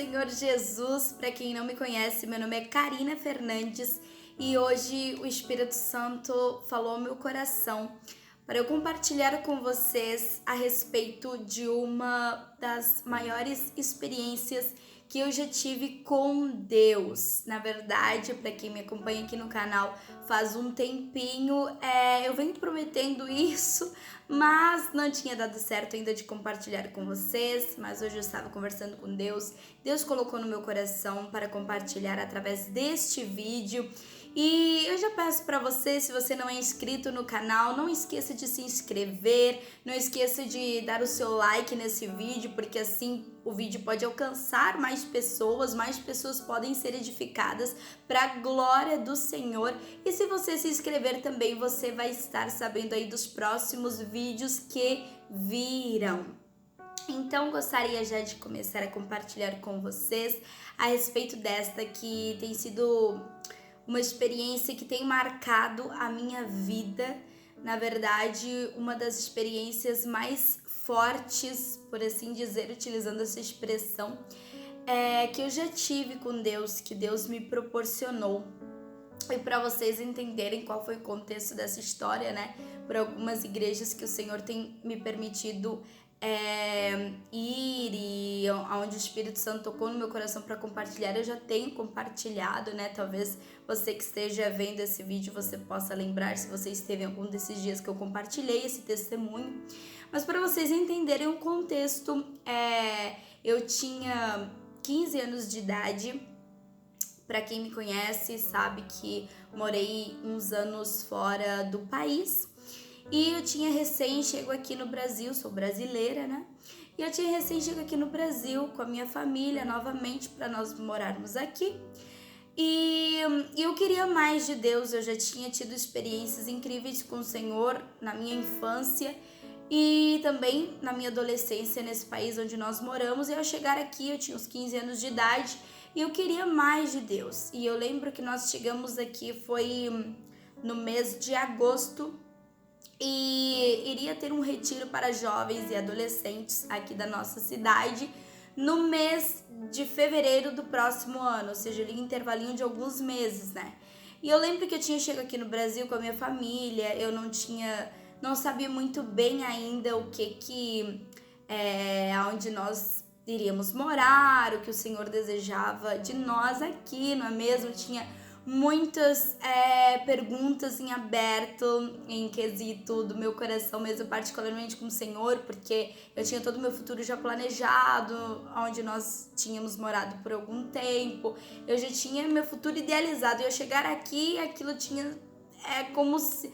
Senhor Jesus. Para quem não me conhece, meu nome é Karina Fernandes e hoje o Espírito Santo falou ao meu coração para eu compartilhar com vocês a respeito de uma das maiores experiências que eu já tive com Deus. Na verdade, para quem me acompanha aqui no canal faz um tempinho, eu venho prometendo isso, mas não tinha dado certo ainda de compartilhar com vocês. Mas hoje eu estava conversando com Deus. Deus colocou no meu coração para compartilhar através deste vídeo. E eu já peço para você, se você não é inscrito no canal, não esqueça de se inscrever, não esqueça de dar o seu like nesse vídeo, porque assim o vídeo pode alcançar mais pessoas podem ser edificadas para a glória do Senhor. E se você se inscrever também, você vai estar sabendo aí dos próximos vídeos que virão. Então, gostaria já de começar a compartilhar com vocês a respeito desta que tem sido uma experiência que tem marcado a minha vida. Na verdade, uma das experiências mais fortes, por assim dizer, utilizando essa expressão, que eu já tive com Deus, que Deus me proporcionou. E para vocês entenderem qual foi o contexto dessa história, né? Por algumas igrejas que o Senhor tem me permitido ir e onde o Espírito Santo tocou no meu coração para compartilhar, eu já tenho compartilhado, né? Talvez você que esteja vendo esse vídeo, você possa lembrar se você esteve em algum desses dias que eu compartilhei esse testemunho. Mas para vocês entenderem o contexto, eu tinha 15 anos de idade. Para quem me conhece, sabe que morei uns anos fora do país. E eu tinha chego aqui no Brasil, sou brasileira, né? E eu tinha chego aqui no Brasil com a minha família novamente para nós morarmos aqui. E eu queria mais de Deus, eu já tinha tido experiências incríveis com o Senhor na minha infância e também na minha adolescência nesse país onde nós moramos. E ao chegar aqui, eu tinha uns 15 anos de idade e eu queria mais de Deus. E eu lembro que nós chegamos aqui, foi no mês de agosto, e iria ter um retiro para jovens e adolescentes aqui da nossa cidade no mês de fevereiro do próximo ano, ou seja, ali intervalinho de alguns meses, né? E eu lembro que eu tinha chegado aqui no Brasil com a minha família, eu não sabia muito bem ainda o que onde nós iríamos morar, o que o Senhor desejava de nós aqui, não é mesmo? Tinha muitas perguntas em aberto, em quesito do meu coração mesmo, particularmente com o Senhor, porque eu tinha todo o meu futuro já planejado, onde nós tínhamos morado por algum tempo, eu já tinha meu futuro idealizado, e eu chegar aqui, aquilo tinha, como se...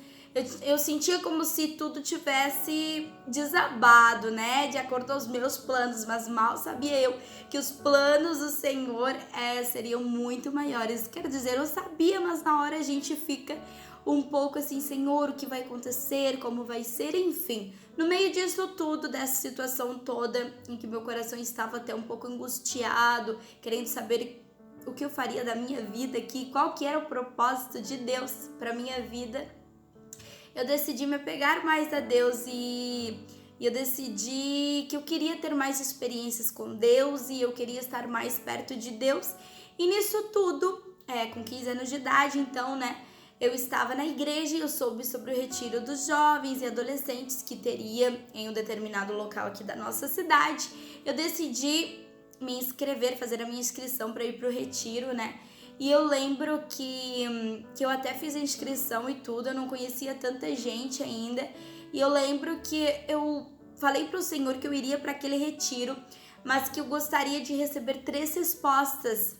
Eu sentia como se tudo tivesse desabado, né? De acordo aos meus planos, mas mal sabia eu que os planos do Senhor seriam muito maiores. Quero dizer, eu sabia, mas na hora a gente fica um pouco assim, Senhor, o que vai acontecer, como vai ser, enfim. No meio disso tudo, dessa situação toda, em que meu coração estava até um pouco angustiado, querendo saber o que eu faria da minha vida aqui, qual que era o propósito de Deus para minha vida, eu decidi me apegar mais a Deus e eu decidi que eu queria ter mais experiências com Deus e eu queria estar mais perto de Deus. E nisso tudo, com 15 anos de idade, então, né, eu estava na igreja e eu soube sobre o retiro dos jovens e adolescentes que teria em um determinado local aqui da nossa cidade. Eu decidi me inscrever, fazer a minha inscrição para ir para o retiro, né? E eu lembro que eu até fiz a inscrição e tudo, eu não conhecia tanta gente ainda. E eu lembro que eu falei para o Senhor que eu iria para aquele retiro, mas que eu gostaria de receber 3 respostas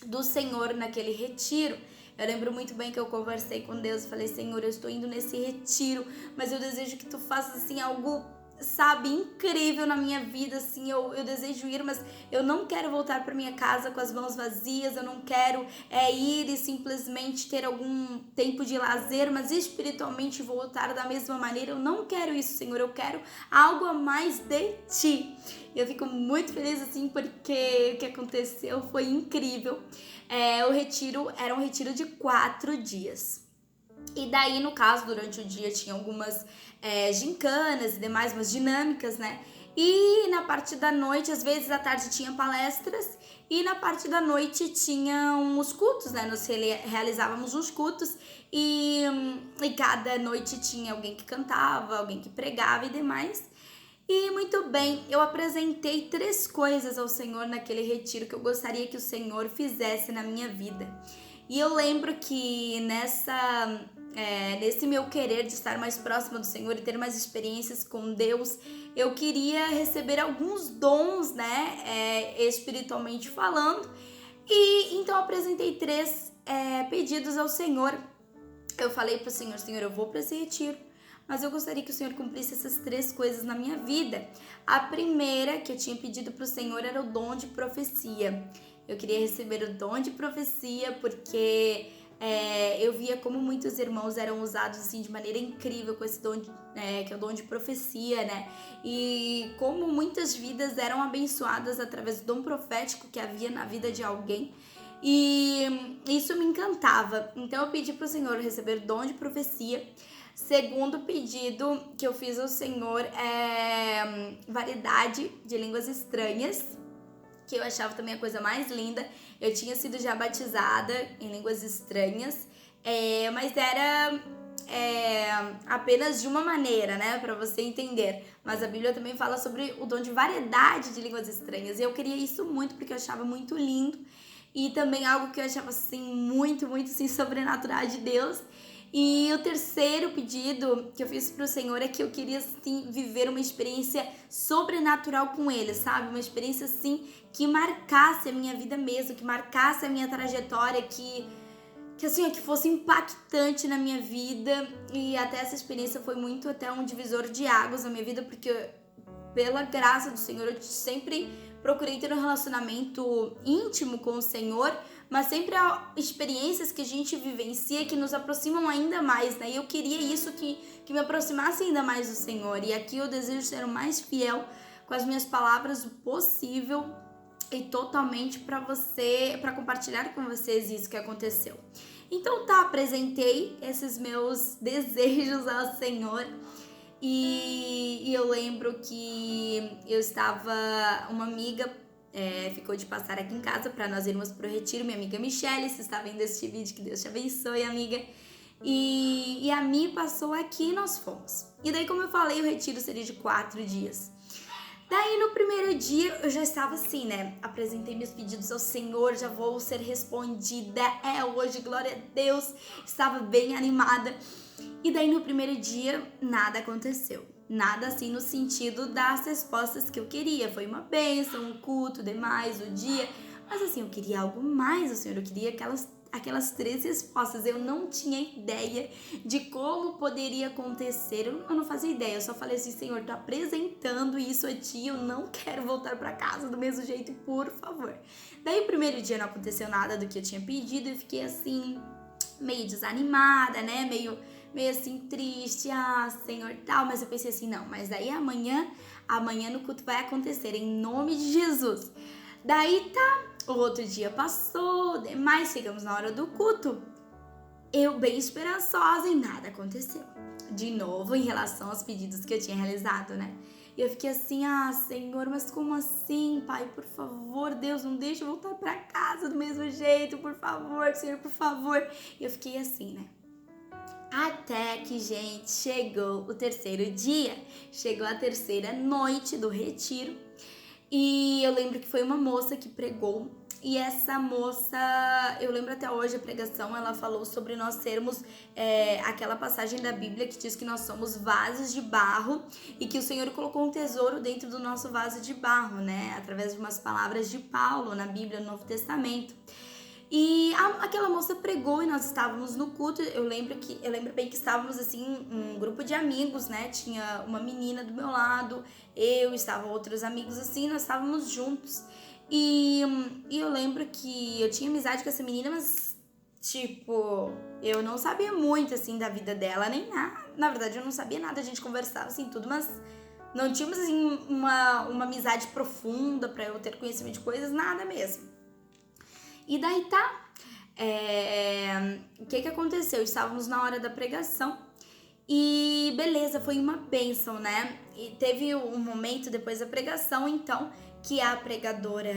do Senhor naquele retiro. Eu lembro muito bem que eu conversei com Deus e falei, Senhor, eu estou indo nesse retiro, mas eu desejo que tu faças assim algo, sabe, incrível na minha vida, assim, eu desejo ir, mas eu não quero voltar para minha casa com as mãos vazias, eu não quero ir e simplesmente ter algum tempo de lazer, mas espiritualmente voltar da mesma maneira. Eu não quero isso, Senhor, eu quero algo a mais de Ti. E eu fico muito feliz, assim, porque o que aconteceu foi incrível. O retiro era um retiro de 4 dias. E daí, no caso, durante o dia tinha algumas gincanas e demais, umas dinâmicas, né? E na parte da noite, às vezes à tarde tinha palestras e na parte da noite tinham os cultos, né? Nós realizávamos os cultos e cada noite tinha alguém que cantava, alguém que pregava e demais. E muito bem, eu apresentei 3 coisas ao Senhor naquele retiro que eu gostaria que o Senhor fizesse na minha vida. E eu lembro que nesse meu querer de estar mais próxima do Senhor e ter mais experiências com Deus, eu queria receber alguns dons, né, espiritualmente falando. E então eu apresentei 3 pedidos ao Senhor. Eu falei para o Senhor, Senhor, eu vou para esse retiro, mas eu gostaria que o Senhor cumprisse essas 3 coisas na minha vida. A primeira que eu tinha pedido para o Senhor era o dom de profecia. Eu queria receber o dom de profecia porque eu via como muitos irmãos eram usados assim de maneira incrível com esse dom, que é o dom de profecia, né? E como muitas vidas eram abençoadas através do dom profético que havia na vida de alguém. E isso me encantava. Então eu pedi para o Senhor receber o dom de profecia. Segundo pedido que eu fiz ao Senhor é variedade de línguas estranhas, que eu achava também a coisa mais linda. Eu tinha sido já batizada em línguas estranhas, mas era apenas de uma maneira, né, para você entender. Mas a Bíblia também fala sobre o dom de variedade de línguas estranhas. E eu queria isso muito porque eu achava muito lindo e também algo que eu achava assim muito, muito assim, sobrenatural de Deus. E o terceiro pedido que eu fiz pro Senhor é que eu queria, assim, viver uma experiência sobrenatural com Ele, sabe? Uma experiência, assim, que marcasse a minha vida mesmo, que marcasse a minha trajetória, que fosse impactante na minha vida. E até essa experiência foi muito até um divisor de águas na minha vida, porque pela graça do Senhor eu sempre procurei ter um relacionamento íntimo com o Senhor, mas sempre há experiências que a gente vivencia que nos aproximam ainda mais, né? E eu queria isso que me aproximasse ainda mais do Senhor. E aqui eu desejo ser o mais fiel com as minhas palavras possível e totalmente para compartilhar com vocês isso que aconteceu. Então apresentei esses meus desejos ao Senhor. E eu lembro que uma amiga ficou de passar aqui em casa para nós irmos pro retiro, minha amiga Michelle, se está vendo este vídeo, que Deus te abençoe, amiga. E a Mi passou aqui e nós fomos. E daí, como eu falei, o retiro seria de 4 dias. Daí, no primeiro dia, eu já estava assim, né? Apresentei meus pedidos ao Senhor, já vou ser respondida. Hoje, glória a Deus. Estava bem animada. E daí, no primeiro dia, nada aconteceu. Nada assim no sentido das respostas que eu queria. Foi uma bênção, um culto, demais, o dia. Mas assim, eu queria algo mais, Senhor. Eu queria aquelas 3 respostas. Eu não tinha ideia de como poderia acontecer. Eu não fazia ideia. Eu só falei assim, Senhor, tô apresentando isso a Ti. Eu não quero voltar para casa do mesmo jeito, por favor. Daí, o primeiro dia não aconteceu nada do que eu tinha pedido. Eu fiquei assim, meio desanimada, né? Meio assim, triste, Senhor, tal, mas eu pensei assim, não, mas daí amanhã no culto vai acontecer, em nome de Jesus. Daí o outro dia passou, demais, chegamos na hora do culto, eu bem esperançosa e nada aconteceu. De novo, em relação aos pedidos que eu tinha realizado, né? E eu fiquei assim, Senhor, mas como assim, Pai? Por favor, Deus, não deixe eu voltar pra casa do mesmo jeito, por favor, Senhor, por favor. E eu fiquei assim, né? Até que, gente, chegou o terceiro dia, chegou a terceira noite do retiro e eu lembro que foi uma moça que pregou. E essa moça, eu lembro até hoje a pregação, ela falou sobre nós sermos aquela passagem da Bíblia que diz que nós somos vasos de barro e que o Senhor colocou um tesouro dentro do nosso vaso de barro, né? Através de umas palavras de Paulo na Bíblia, no Novo Testamento. E aquela moça pregou e nós estávamos no culto. Eu lembro bem que estávamos assim, um grupo de amigos, né? Tinha uma menina do meu lado, estavam outros amigos assim, nós estávamos juntos. E eu lembro que eu tinha amizade com essa menina, mas tipo, eu não sabia muito assim da vida dela, nem nada. Na verdade, eu não sabia nada, a gente conversava assim tudo, mas não tínhamos assim uma amizade profunda pra eu ter conhecimento de coisas, nada mesmo. E daí o que aconteceu? Estávamos na hora da pregação E beleza, foi uma bênção, né? E teve um momento depois da pregação, então, que a pregadora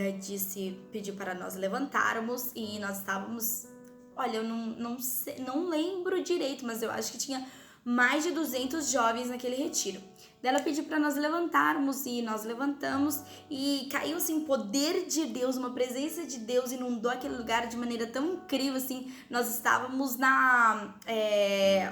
pediu para nós levantarmos e nós estávamos, olha, eu não sei, não lembro direito, mas eu acho que tinha mais de 200 jovens naquele retiro. Daí ela pediu para nós levantarmos e nós levantamos e caiu assim poder de Deus, uma presença de Deus inundou aquele lugar de maneira tão incrível assim. Nós estávamos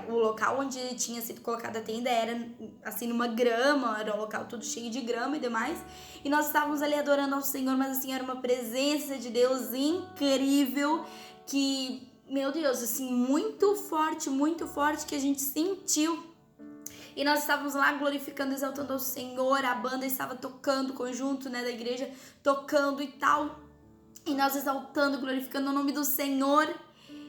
o local onde tinha sido colocada a tenda era assim numa grama, era um local todo cheio de grama e demais. E nós estávamos ali adorando ao Senhor, mas assim era uma presença de Deus incrível que, meu Deus, assim, muito forte que a gente sentiu. E nós estávamos lá glorificando, exaltando ao Senhor, a banda estava tocando, o conjunto, né, da igreja tocando e tal. E nós exaltando, glorificando o nome do Senhor.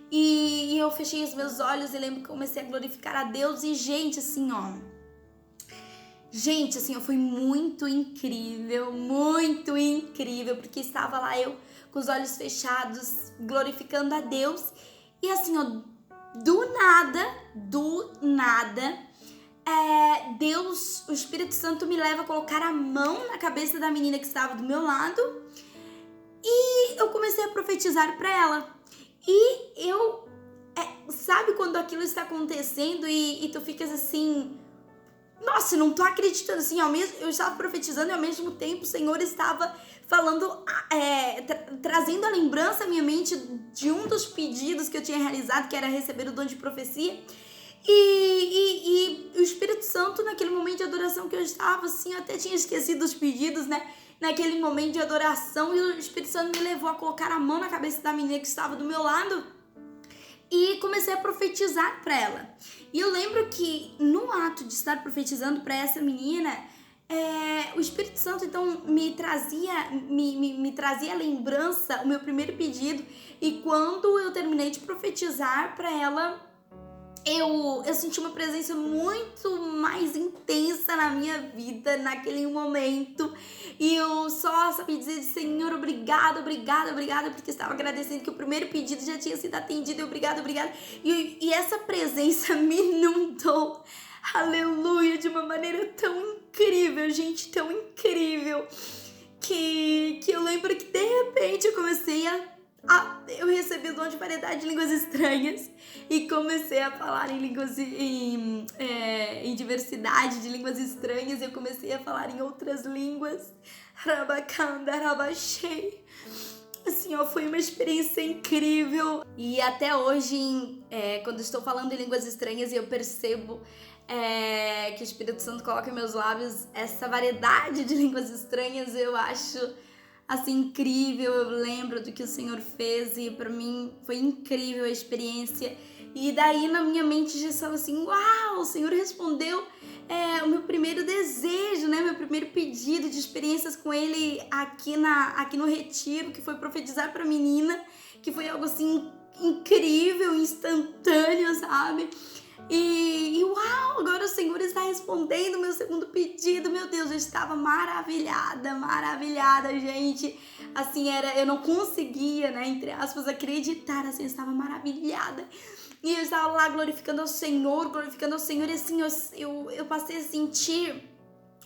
E eu fechei os meus olhos e lembro que comecei a glorificar a Deus. E gente, assim, foi muito incrível, porque estava lá eu com os olhos fechados, glorificando a Deus. E assim, do nada, Deus, o Espírito Santo me leva a colocar a mão na cabeça da menina que estava do meu lado e eu comecei a profetizar para ela. E eu, sabe quando aquilo está acontecendo e tu ficas assim, nossa, não tô acreditando, assim, eu estava profetizando e ao mesmo tempo o Senhor estava falando, trazendo a lembrança à minha mente de um dos pedidos que eu tinha realizado, que era receber o dom de profecia. E o Espírito Santo, naquele momento de adoração que eu estava, assim, eu até tinha esquecido os pedidos, né? Naquele momento de adoração, e o Espírito Santo me levou a colocar a mão na cabeça da menina que estava do meu lado e comecei a profetizar para ela. E eu lembro que no ato de estar profetizando para essa menina, o Espírito Santo então me trazia a lembrança, o meu primeiro pedido, e quando eu terminei de profetizar para ela, eu senti uma presença muito mais intensa na minha vida naquele momento. E eu só sabia dizer, Senhor, obrigado, porque estava agradecendo que o primeiro pedido já tinha sido atendido. E obrigado. E essa presença me inundou, aleluia, de uma maneira tão incrível, gente, tão incrível, que eu lembro que de repente eu comecei eu recebi o dom de variedade de línguas estranhas e comecei a falar em línguas em diversidade de línguas estranhas. Eu comecei a falar em outras línguas. Assim, foi uma experiência incrível. E até hoje, quando estou falando em línguas estranhas e eu percebo que o Espírito Santo coloca em meus lábios essa variedade de línguas estranhas, eu acho assim incrível. Eu lembro do que o Senhor fez e para mim foi incrível a experiência. E daí na minha mente já estava assim, uau, o Senhor respondeu o meu primeiro desejo, né? Meu primeiro pedido de experiências com Ele aqui no retiro, que foi profetizar para a menina, que foi algo assim incrível, instantâneo, sabe? E uau, agora o Senhor está respondendo o meu segundo pedido. Meu Deus, eu estava maravilhada, gente. Assim, eu não conseguia, né, entre aspas, acreditar, assim, eu estava maravilhada. E eu estava lá glorificando ao Senhor, e assim, eu passei a sentir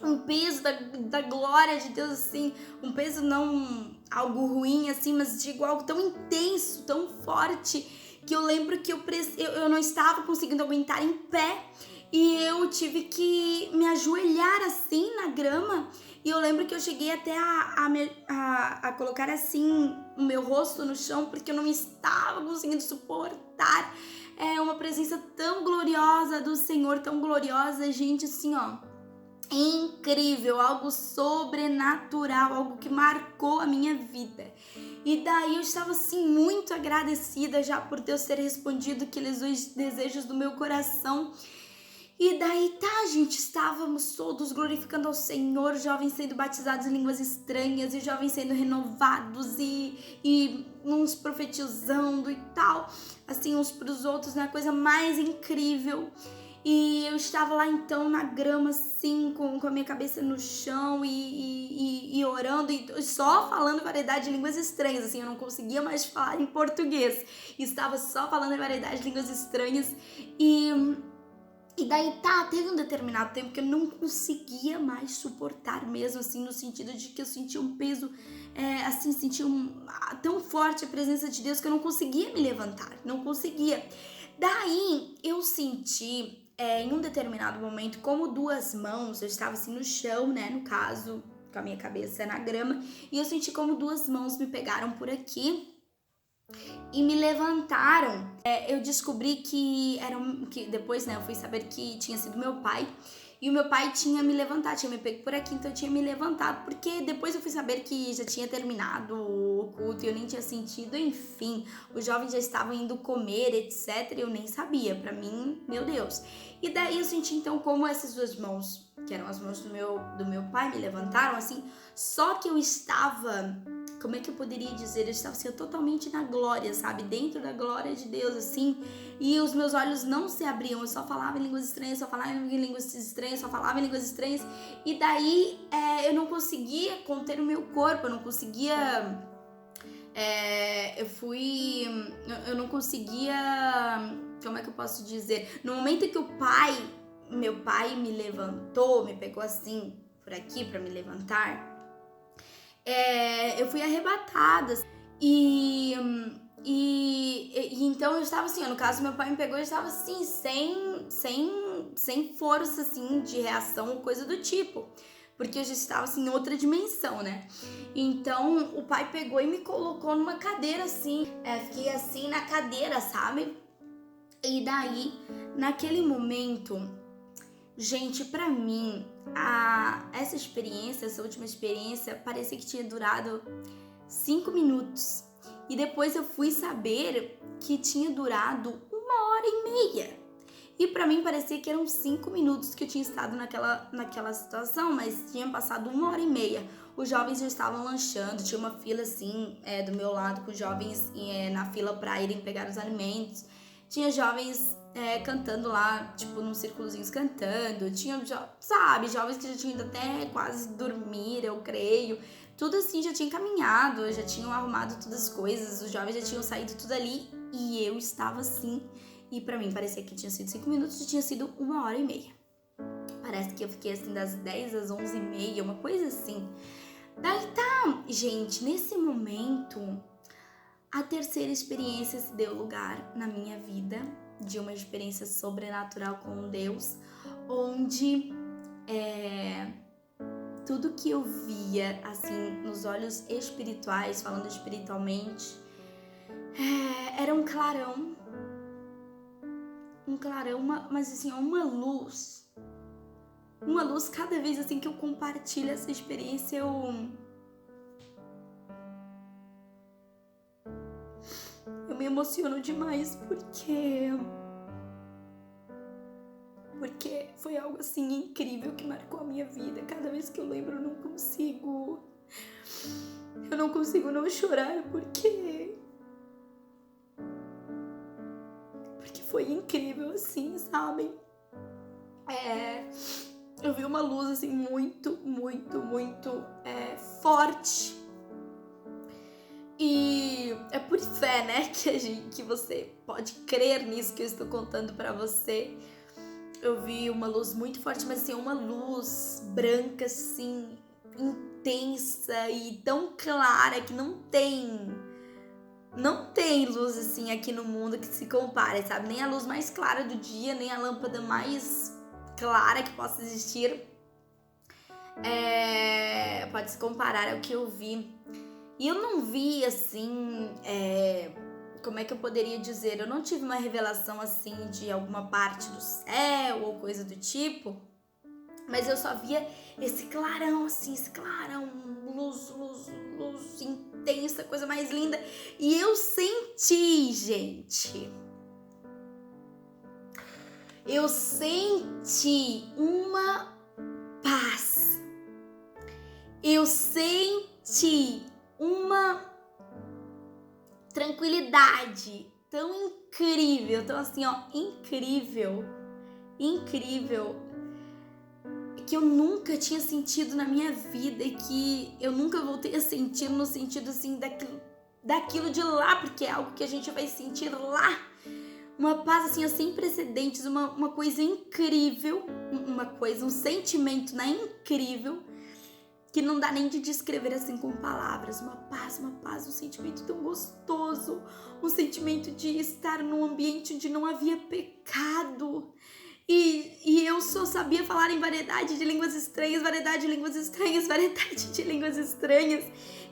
um peso da glória de Deus, assim, um peso não algo ruim, assim, mas digo algo tão intenso, tão forte, que eu lembro que eu não estava conseguindo aguentar em pé e eu tive que me ajoelhar assim na grama. E eu lembro que eu cheguei até a colocar assim o meu rosto no chão, porque eu não estava conseguindo suportar uma presença tão gloriosa do Senhor, tão gloriosa, gente, assim, incrível, algo sobrenatural, algo que marcou a minha vida. E daí eu estava assim muito agradecida já por Deus ter respondido aqueles desejos do meu coração. E daí gente, estávamos todos glorificando ao Senhor, jovens sendo batizados em línguas estranhas e jovens sendo renovados e uns profetizando e tal, assim, uns para os outros, né? Coisa mais incrível. E eu estava lá então na grama assim, com a minha cabeça no chão e orando e só falando variedade de línguas estranhas, assim, eu não conseguia mais falar em português, estava só falando variedade de línguas estranhas. E daí teve um determinado tempo que eu não conseguia mais suportar mesmo, assim, no sentido de que eu sentia um peso, assim, sentia tão forte a presença de Deus que eu não conseguia me levantar, não conseguia. Daí eu senti, em um determinado momento, como duas mãos, eu estava assim no chão, né, no caso, com a minha cabeça na grama, e eu senti como duas mãos me pegaram por aqui e me levantaram. Eu descobri que depois, né, eu fui saber que tinha sido meu pai. E o meu pai tinha me levantado, tinha me pego por aqui, então eu tinha me levantado. Porque depois eu fui saber que já tinha terminado o culto e eu nem tinha sentido. Enfim, os jovens já estavam indo comer, etc. E eu nem sabia. Pra mim, meu Deus. E daí eu senti então como essas duas mãos, que eram as mãos do meu pai, me levantaram assim. Só que eu estava... Como é que eu poderia dizer? Eu estava assim, totalmente na glória, sabe? Dentro da glória de Deus, assim. E os meus olhos não se abriam. Eu só falava em línguas estranhas, só falava em línguas estranhas, só falava em línguas estranhas. E daí eu não conseguia conter o meu corpo, eu não conseguia... Eu não conseguia... Como é que eu posso dizer? No momento em que meu pai me levantou, me pegou assim, por aqui, pra me levantar... eu fui arrebatada e então eu estava assim, no caso meu pai me pegou, eu estava assim, sem força assim de reação ou coisa do tipo, porque eu já estava assim em outra dimensão, né? Então o pai pegou e me colocou numa cadeira assim, fiquei assim na cadeira, sabe? E daí, naquele momento, gente, pra mim, essa última experiência, parecia que tinha durado 5 minutos. E depois eu fui saber que tinha durado 1h30. E pra mim parecia que eram 5 minutos que eu tinha estado naquela situação, mas tinha passado 1h30. Os jovens já estavam lanchando, tinha uma fila assim, do meu lado, com jovens na fila pra irem pegar os alimentos. Tinha jovens cantando lá, tipo, num círculozinhos cantando. Tinha, sabe, jovens que já tinham ido até quase dormir, eu creio. Tudo assim já tinha caminhado, já tinham arrumado todas as coisas, os jovens já tinham saído tudo ali e eu estava assim. E pra mim parecia que tinha sido 5 minutos e tinha sido 1h30. Parece que eu fiquei assim das 10 às 11h30, uma coisa assim. Daí gente, nesse momento, a terceira experiência se deu lugar na minha vida, de uma experiência sobrenatural com Deus, onde tudo que eu via, assim, nos olhos espirituais, falando espiritualmente, era um clarão, mas assim, uma luz cada vez assim que eu compartilho essa experiência, eu me emociono demais, porque foi algo assim incrível que marcou a minha vida. Cada vez que eu lembro eu não consigo não chorar, porque foi incrível assim, sabe? Eu vi uma luz assim muito, muito, muito forte. E é por fé, né, que você pode crer nisso que eu estou contando pra você. Eu vi uma luz muito forte, mas assim, uma luz branca, assim, intensa e tão clara que não tem luz assim aqui no mundo que se compare, sabe? Nem a luz mais clara do dia, nem a lâmpada mais clara que possa existir pode se comparar ao que eu vi. E eu não vi assim, como é que eu poderia dizer? Eu não tive uma revelação assim de alguma parte do céu ou coisa do tipo, mas eu só via esse clarão assim, luz intensa, coisa mais linda. E eu senti, gente, uma paz. Eu senti uma tranquilidade tão incrível, tão assim, incrível, que eu nunca tinha sentido na minha vida e que eu nunca voltei a sentir no sentido assim daquilo de lá, porque é algo que a gente vai sentir lá. uma paz assim, sem precedentes, uma coisa incrível, um sentimento, né, incrível, que não dá nem de descrever assim com palavras. Uma paz, um sentimento tão gostoso, um sentimento de estar num ambiente onde não havia pecado. E eu só sabia falar em variedade de línguas estranhas, variedade de línguas estranhas, variedade de línguas estranhas.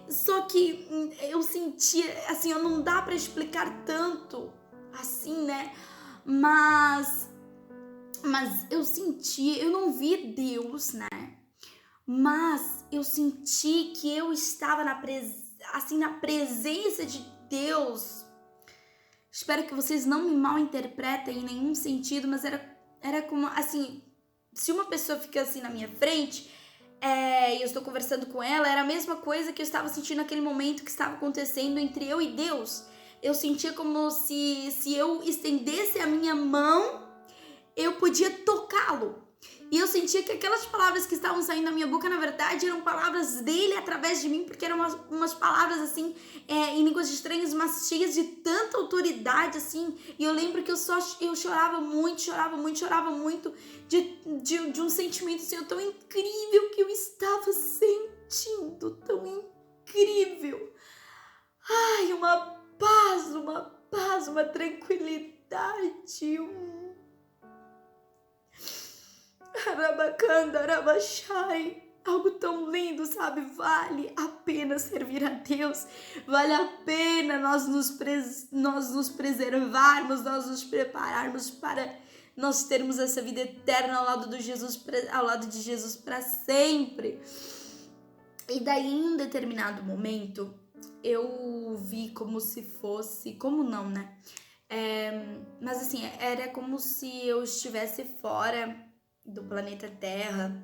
Só que eu sentia, assim, não dá pra explicar tanto, assim, né? Mas eu senti, eu não vi Deus, né? Mas eu senti que eu estava na presença de Deus. Espero que vocês não me mal interpretem em nenhum sentido, mas era como, assim, se uma pessoa fica assim na minha frente, e eu estou conversando com ela, era a mesma coisa que eu estava sentindo naquele momento que estava acontecendo entre eu e Deus. Eu sentia como se eu estendesse a minha mão, eu podia tocá-lo. E eu sentia que aquelas palavras que estavam saindo da minha boca, na verdade, eram palavras dele através de mim, porque eram umas palavras, assim, em línguas estranhas, mas cheias de tanta autoridade, assim. E eu lembro que eu chorava muito, de um sentimento, assim, tão incrível que eu estava sentindo, tão incrível. Ai, uma paz, uma tranquilidade, Arabacanda, Arabachai, algo tão lindo, sabe? Vale a pena servir a Deus, vale a pena nós nos preservarmos, nós nos prepararmos para nós termos essa vida eterna ao lado de Jesus para sempre. E daí, em um determinado momento, eu vi como se fosse, como não, né? Mas assim, era como se eu estivesse fora do planeta Terra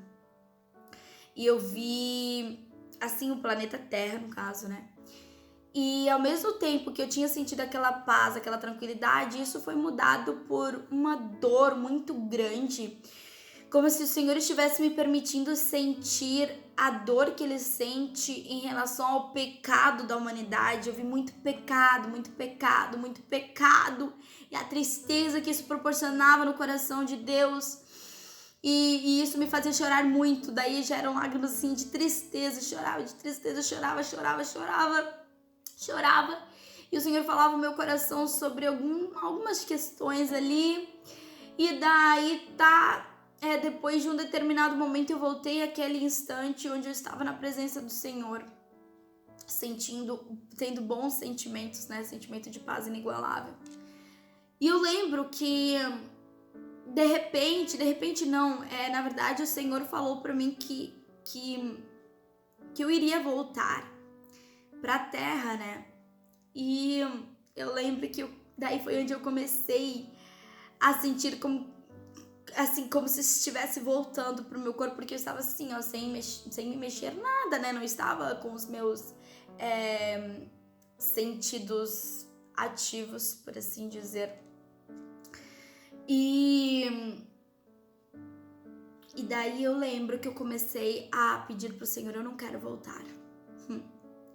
e eu vi, assim, o planeta Terra, no caso, né? E ao mesmo tempo que eu tinha sentido aquela paz, aquela tranquilidade, isso foi mudado por uma dor muito grande, como se o Senhor estivesse me permitindo sentir a dor que Ele sente em relação ao pecado da humanidade. Eu vi muito pecado, e a tristeza que isso proporcionava no coração de Deus. E isso me fazia chorar muito. Daí já eram lágrimas assim de tristeza, chorava. E o Senhor falava no meu coração sobre algumas questões ali. E daí depois de um determinado momento eu voltei àquele instante onde eu estava na presença do Senhor, tendo bons sentimentos, né? Sentimento de paz inigualável. E eu lembro que de repente não, na verdade o Senhor falou para mim que eu iria voltar pra terra, né? E eu lembro que daí foi onde eu comecei a sentir como se estivesse voltando pro meu corpo, porque eu estava assim, ó, sem me mexer nada, né? Não estava com os meus sentidos ativos, por assim dizer. E daí eu lembro que eu comecei a pedir pro Senhor, eu não quero voltar.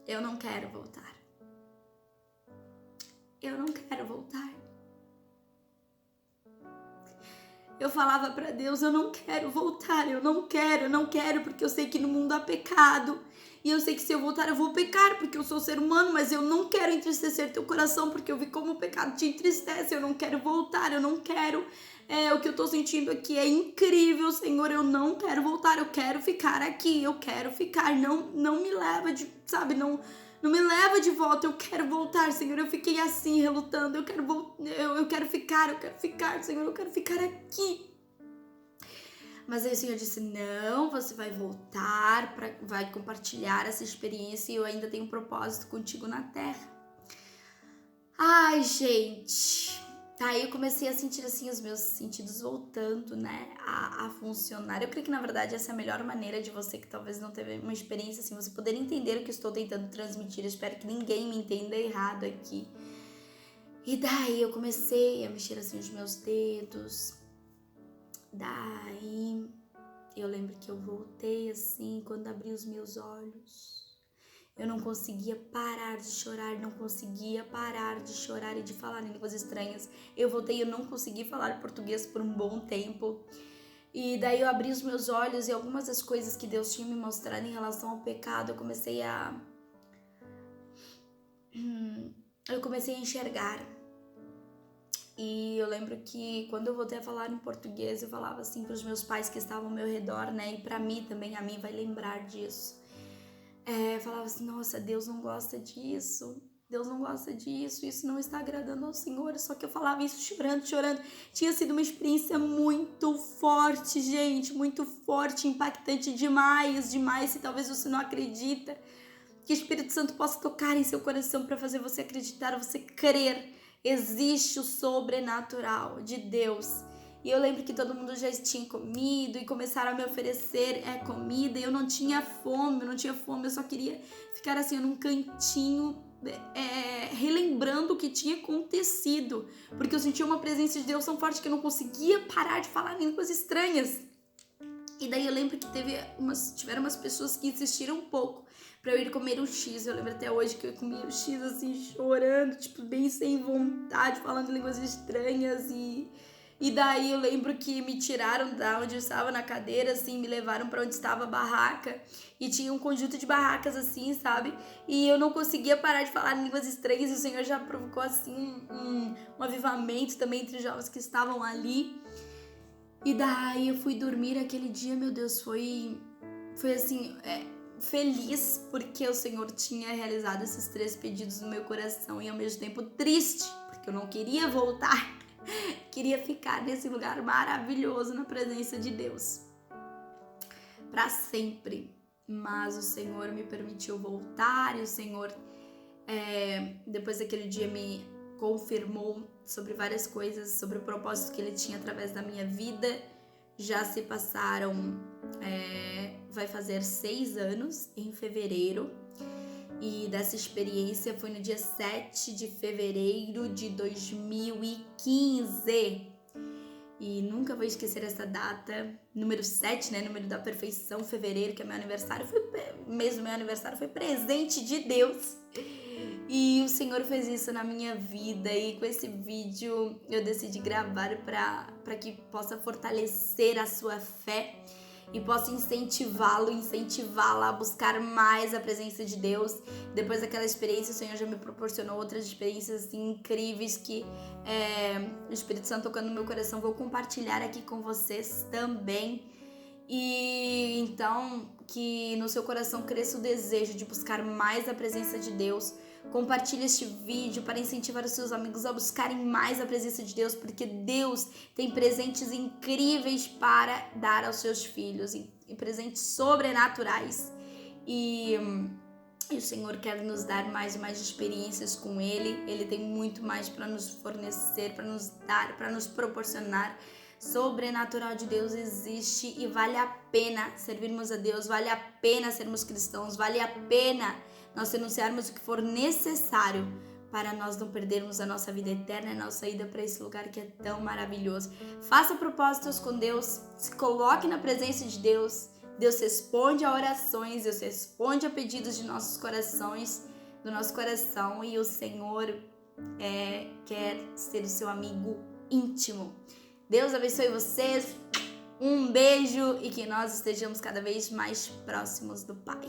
Eu não quero voltar. Eu não quero voltar. Eu falava pra Deus, eu não quero voltar, eu não quero, porque eu sei que no mundo há pecado. E eu sei que se eu voltar eu vou pecar, porque eu sou ser humano, mas eu não quero entristecer teu coração, porque eu vi como o pecado te entristece. Eu não quero voltar, eu não quero. O que eu tô sentindo aqui é incrível, Senhor, eu não quero voltar, eu quero ficar aqui, eu quero ficar. Não me leva não me leva de volta, eu quero voltar, Senhor. Eu fiquei assim, relutando, eu quero ficar, Senhor, eu quero ficar aqui. Mas aí o Senhor disse, não, você vai voltar, vai compartilhar essa experiência e eu ainda tenho um propósito contigo na terra. Ai, gente, aí eu comecei a sentir assim os meus sentidos voltando, né, a funcionar. Eu creio que na verdade essa é a melhor maneira de você que talvez não teve uma experiência assim, você poder entender o que eu estou tentando transmitir. Eu espero que ninguém me entenda errado aqui. E daí eu comecei a mexer assim os meus dedos. Daí eu lembro que eu voltei assim, quando abri os meus olhos, Eu não conseguia parar de chorar, não conseguia parar de chorar e de falar em línguas estranhas. Eu voltei, eu não consegui falar português por um bom tempo. E daí eu abri os meus olhos e algumas das coisas que Deus tinha me mostrado em relação ao pecado, eu comecei a enxergar. E eu lembro que quando eu voltei a falar em português, eu falava assim para os meus pais que estavam ao meu redor, né? E para mim também, a mim vai lembrar disso. Eu falava assim, nossa, Deus não gosta disso. Deus não gosta disso, isso não está agradando ao Senhor. Só que eu falava isso chorando. Tinha sido uma experiência muito forte, gente, muito forte, impactante demais. Se talvez você não acredita. Que o Espírito Santo possa tocar em seu coração para fazer você acreditar, você crer. Existe o sobrenatural de Deus. E eu lembro que todo mundo já tinha comido e começaram a me oferecer comida. E eu não tinha fome, eu só queria ficar assim num cantinho, relembrando o que tinha acontecido. Porque eu sentia uma presença de Deus tão forte que eu não conseguia parar de falar línguas estranhas. E daí eu lembro que tiveram umas pessoas que insistiram um pouco pra eu ir comer um X. Eu lembro até hoje que eu comia o X assim, chorando, tipo, bem sem vontade, falando línguas estranhas. E daí eu lembro que me tiraram da onde eu estava na cadeira, assim, me levaram pra onde estava a barraca. E tinha um conjunto de barracas, assim, sabe? E eu não conseguia parar de falar línguas estranhas. E o Senhor já provocou, assim, um avivamento também entre os jovens que estavam ali. E daí eu fui dormir aquele dia, meu Deus, foi assim, feliz porque o Senhor tinha realizado esses 3 pedidos no meu coração e ao mesmo tempo triste, porque eu não queria voltar, queria ficar nesse lugar maravilhoso na presença de Deus para sempre. Mas o Senhor me permitiu voltar e o Senhor, depois daquele dia, me confirmou sobre várias coisas, sobre o propósito que Ele tinha através da minha vida. Já se passaram, vai fazer 6 anos em fevereiro, e dessa experiência foi no dia 7 de fevereiro de 2015. E nunca vou esquecer essa data, número 7, né, número da perfeição, fevereiro, que é meu aniversário, foi presente de Deus. E o Senhor fez isso na minha vida, e com esse vídeo eu decidi gravar para que possa fortalecer a sua fé e possa incentivá-la a buscar mais a presença de Deus. Depois daquela experiência, o Senhor já me proporcionou outras experiências assim, incríveis que o Espírito Santo tocando no meu coração, vou compartilhar aqui com vocês também. E então, que no seu coração cresça o desejo de buscar mais a presença de Deus. Compartilhe este vídeo para incentivar os seus amigos a buscarem mais a presença de Deus, porque Deus tem presentes incríveis para dar aos seus filhos, e presentes sobrenaturais. E o Senhor quer nos dar mais e mais experiências com Ele. Ele tem muito mais para nos fornecer, para nos dar, para nos proporcionar. Sobrenatural de Deus existe e vale a pena servirmos a Deus, vale a pena sermos cristãos, vale a pena nós renunciarmos o que for necessário para nós não perdermos a nossa vida eterna, a nossa ida para esse lugar que é tão maravilhoso. Faça propósitos com Deus, se coloque na presença de Deus. Deus responde a orações, Deus responde a pedidos de nossos corações, do nosso coração, e o Senhor quer ser o seu amigo íntimo. Deus abençoe vocês, um beijo e que nós estejamos cada vez mais próximos do Pai.